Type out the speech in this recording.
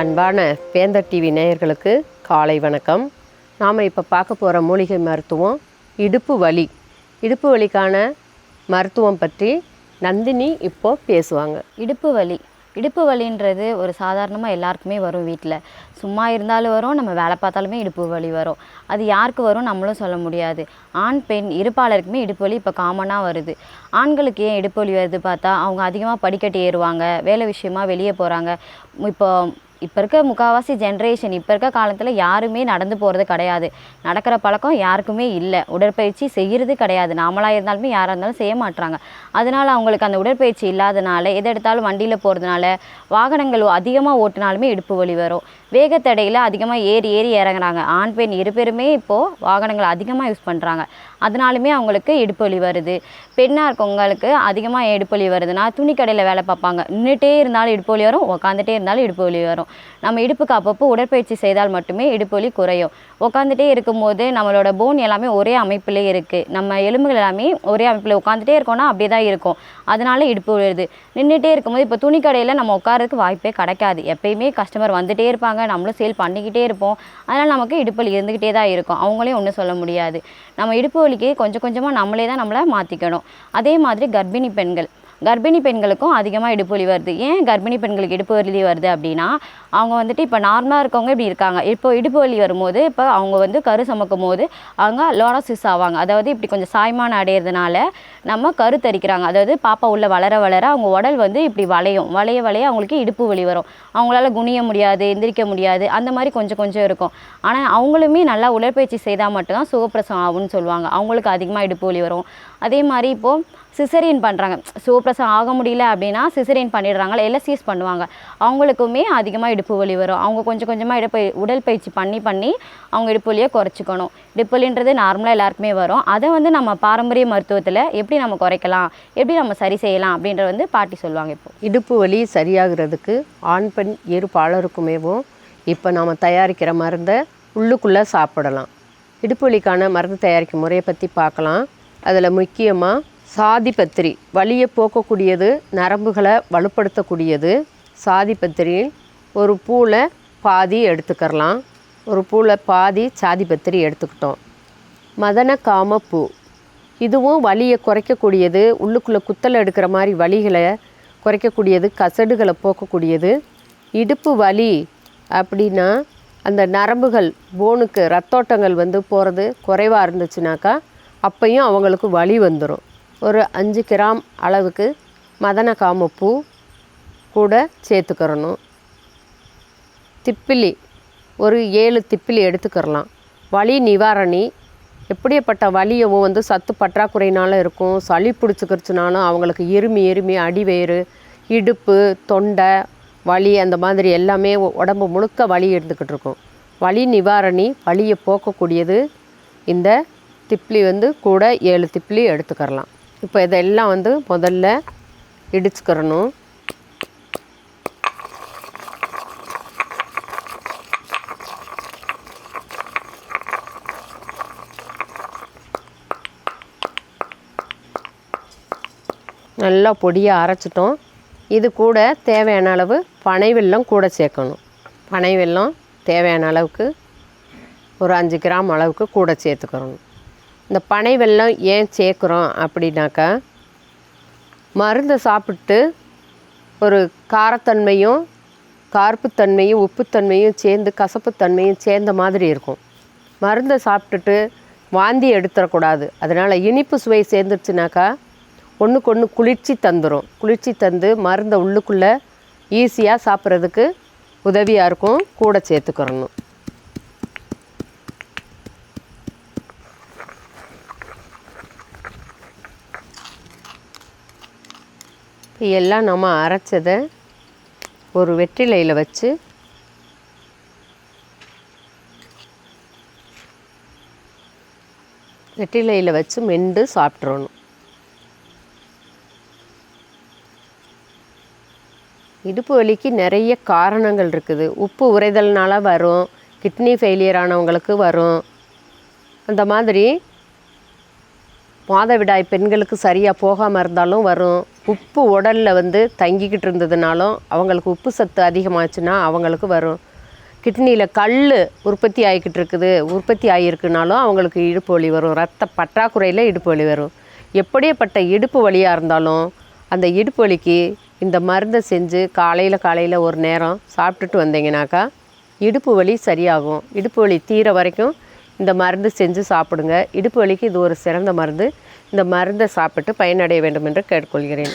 அன்பான வேந்தர் டிவி நேயர்களுக்கு காலை வணக்கம். நாம் இப்போ பார்க்க போகிற மூலிகை மருத்துவம் இடுப்பு வலி. இடுப்பு வலிக்கான மருத்துவம் பற்றி நந்தினி இப்போது பேசுவாங்க. இடுப்பு வலின்றது ஒரு சாதாரணமாக எல்லாருக்குமே வரும். வீட்டில் சும்மா இருந்தாலும் வரும், நம்ம வேலை பார்த்தாலுமே இடுப்பு வலி வரும். அது யாருக்கு வரும் நம்மளும் சொல்ல முடியாது. ஆண் பெண் இருப்பாளருக்குமே இடுப்பு வலி இப்போ காமனாக வருது. ஆண்களுக்கு ஏன் இடுப்பு வலி வருது பார்த்தா, அவங்க அதிகமாக படிக்கட்டு ஏறுவாங்க, வேலை விஷயமா வெளியே போகிறாங்க. இப்போ இருக்க முக்கால்வாசி ஜென்ரேஷன், இப்போ இருக்க காலத்தில் யாருமே நடந்து போகிறது கிடையாது. நடக்கிற பழக்கம் யாருக்குமே இல்லை. உடற்பயிற்சி செய்கிறது கிடையாது. நாமளாக இருந்தாலுமே யாராக இருந்தாலும் செய்ய மாட்றாங்க. அதனால் அவங்களுக்கு அந்த உடற்பயிற்சி இல்லாதனால எதை எடுத்தாலும் வண்டியில் போகிறதுனால, வாகனங்கள் அதிகமாக ஓட்டினாலுமே இடுப்பு வலி வரும். வேகத்தடையில் அதிகமாக ஏறி இறங்குறாங்க. ஆண் பெண் இருபேருமே இப்போது வாகனங்கள் அதிகமாக யூஸ் பண்ணுறாங்க. அதனாலுமே அவங்களுக்கு இடுப்பு வலி வருது. பெண்ணாக இருக்கவங்களுக்கு அதிகமாக இடுப்பு வலி வருதுன்னா, துணி கடையில் வேலை பார்ப்பாங்க. நின்றுட்டே இருந்தாலும் இடுப்பு வலி வரும், உட்காந்துட்டே இருந்தாலும் இடுப்பு வலி வரும். நம்ம இடுப்புக்கு அப்பப்போ உடற்பயிற்சி செய்தால் மட்டுமே இடுப்பு வலி குறையும். உட்காந்துட்டே இருக்கும்போது நம்மளோட போன் எல்லாமே ஒரே அமைப்பிலே இருக்குது. நம்ம எலும்புகள் எல்லாமே ஒரே அமைப்பில், உட்காந்துட்டே இருக்கோன்னா அப்படியே தான் இருக்கும். அதனால இடுப்பு வருது. நின்றுட்டே இருக்கும்போது இப்போ துணி கடையில் நம்ம உட்காரதுக்கு வாய்ப்பே கிடைக்காது. எப்பயுமே கஸ்டமர் வந்துகிட்டே இருப்பாங்க, நம்மளும் சேல் பண்ணிக்கிட்டே இருப்போம். அதனால் நமக்கு இடுப்பு வலி இருந்துக்கிட்டே தான் இருக்கும். அவங்களையும் ஒன்றும் சொல்ல முடியாது. நம்ம இடுப்பு வலிக்கு கொஞ்சம் கொஞ்சமாக நம்மளே தான் நம்மளை மாற்றிக்கணும். அதே மாதிரி கர்ப்பிணி பெண்களுக்கும் அதிகமாக இடுப்பு வலி வருது. ஏன் கர்ப்பிணி பெண்களுக்கு இடுப்பு வலி வருது அப்படின்னா, அவங்க வந்துட்டு இப்போ நார்மலாக இருக்கவங்க இப்படி இருக்காங்க. இப்போ இடுப்பு வலி வரும்போது, இப்போ அவங்க கரு சுமக்கும் போது அவங்க லோனோசிஸ் ஆவாங்க. அதாவது இப்படி கொஞ்சம் சாய்மானம் அடையிறதுனால நம்ம கரு தரிக்கிறாங்க. அதாவது பாப்பா உள்ள வளர அவங்க உடல் இப்படி வளைய அவங்களுக்கு இடுப்பு வலி வரும். அவங்களால குனிய முடியாது, எந்திரிக்க முடியாது, அந்த மாதிரி கொஞ்சம் கொஞ்சம் இருக்கும். ஆனால் அவங்களுமே நல்லா உடற்பயிற்சி செய்தால் மட்டும்தான் சுகப்பிரசவம் ஆகும்னு சொல்லுவாங்க. அவங்களுக்கு அதிகமாக இடுப்பு வலி வரும். அதே மாதிரி இப்போது சிசரியன் பண்ணுறாங்க. சுகப்பிரசவம் ஆக முடியல அப்படின்னா சிசரியன் பண்ணிடுறாங்க, எல்எஸ்சிஎஸ் பண்ணுவாங்க. அவங்களுக்குமே அதிகமாக இடுப்பு வலி வரும். அவங்க கொஞ்சம் கொஞ்சமாக உடற்பயிற்சி பண்ணி அவங்க இடுப்பு வலியை குறைச்சிக்கணும். இடுப்பு வலின்றது நார்மலாக எல்லாருக்குமே வரும். அதை நம்ம பாரம்பரிய மருத்துவத்தில் எப்படி நம்ம குறைக்கலாம், எப்படி நம்ம சரி செய்யலாம் அப்படின்றத பாட்டி சொல்லுவாங்க. இப்போ இடுப்பு வலி சரியாகிறதுக்கு ஆண் பெண் இரு பாலருக்குமேவும் இப்போ நாம் தயாரிக்கிற மருந்தை உள்ளுக்குள்ளே சாப்பிடலாம். இடுப்பு வலிக்கான மருந்து தயாரிக்கும் முறையை பற்றி பார்க்கலாம். அதில் முக்கியமாக சாதிபத்திரி வலியை போக்கக்கூடியது, நரம்புகளை வலுப்படுத்தக்கூடியது. சாதிபத்திரியில் ஒரு பூவில் பாதி எடுத்துக்கிறலாம். ஒரு பூவில் பாதி சாதிபத்திரி எடுத்துக்கிட்டோம். மதன காமப்பூ, இதுவும் வலியை குறைக்கக்கூடியது. உள்ளுக்குள்ளே குத்தல் எடுக்கிற மாதிரி வலிகளை குறைக்கக்கூடியது, கசடுகளை போக்கக்கூடியது. இடுப்பு வலி அப்படின்னா அந்த நரம்புகள் போனுக்கு ரத்தோட்டங்கள் போகிறது குறைவாக இருந்துச்சுனாக்கா அப்பையும் அவங்களுக்கு வலி வந்துடும். ஒரு 5 கிராம் அளவுக்கு மதன காமப்பூ கூட சேர்த்துக்கிறணும். திப்பிலி ஒரு 7 திப்பிலி எடுத்துக்கிறலாம். வலி நிவாரணி, எப்படிப்பட்ட வலியவும் சத்து பற்றாக்குறையினாலும் இருக்கும், சளி பிடிச்சிக்கிடுச்சுனாலும் அவங்களுக்கு இருமி அடிவயிறு, இடுப்பு, தொண்டை வலி அந்த மாதிரி எல்லாமே உடம்பு முழுக்க வலி இருந்துக்கிட்டு இருக்கும். வலி நிவாரணி, வலியை போக்கக்கூடியது. இந்த திப்பிலி கூட 7 திப்பிலி எடுத்துக்கிறலாம். இப்போ இதெல்லாம் முதல்ல இடிச்சுக்கிறணும். நல்லா பொடியாக அரைச்சிட்டோம். இது கூட தேவையான அளவு பனை வெல்லம் கூட சேர்க்கணும். பனை வெல்லம் தேவையான அளவுக்கு ஒரு 5 கிராம் அளவுக்கு கூட சேர்த்துக்கிறணும். இந்த பனை வெல்லம் ஏன் சேர்க்குறோம் அப்படின்னாக்கா, மருந்தை சாப்பிட்டு ஒரு காரத்தன்மையும் கார்ப்புத்தன்மையும் உப்புத்தன்மையும் சேர்ந்து கசப்புத்தன்மையும் சேர்ந்த மாதிரி இருக்கும். மருந்தை சாப்பிட்டுட்டு வாந்தி எடுத்துடக்கூடாது. அதனால் இனிப்பு சுவை சேர்ந்துருச்சுனாக்கா ஒன்றுக்கு ஒன்று குளிர்ச்சி தந்துடும். குளிர்ச்சி தந்து மருந்தை உள்ளுக்குள்ளே ஈஸியாக சாப்பிட்றதுக்கு உதவியாக இருக்கும். கூட சேர்த்துக்கிறணும். எல்லாம் நம்ம அரைச்சதை ஒரு வெற்றிலையில் வச்சு மென்று சாப்பிட்றணும். இடுப்பு வலிக்கு நிறைய காரணங்கள் இருக்குது. உப்பு உறைதல்னால வரும், கிட்னி ஃபெயிலியர் ஆனவங்களுக்கு வரும். அந்த மாதிரி மாதவிடாய் பெண்களுக்கு சரியாக போகாமல் இருந்தாலும் வரும். உப்பு உடலில் வந்து தங்கிக்கிட்டு இருந்ததுனாலும் அவங்களுக்கு உப்பு சத்து அதிகமாச்சுன்னா அவங்களுக்கு வரும். கிட்னியில் கல் உற்பத்தி ஆகிக்கிட்டு இருக்குது, உற்பத்தி ஆகியிருக்குனாலும் அவங்களுக்கு இடுப்பு வலி வரும். ரத்த பற்றாக்குறையில் இடுப்பு வலி வரும். எப்படியேப்பட்ட இடுப்பு வலியாக இருந்தாலும் அந்த இடுப்பு வலிக்கு இந்த மருந்தை செஞ்சு காலையில் ஒரு நேரம் சாப்பிட்டுட்டு வந்தீங்கன்னாக்கா இடுப்பு வலி சரியாகும். இடுப்பு வலி தீர வரைக்கும் இந்த மருந்து செஞ்சு சாப்பிடுங்க. இடுப்பு வலிக்கு இது ஒரு சிறந்த மருந்து. இந்த மருந்தை சாப்பிட்டு பயனடைய வேண்டும் என்று கேட்டுக்கொள்கிறேன்.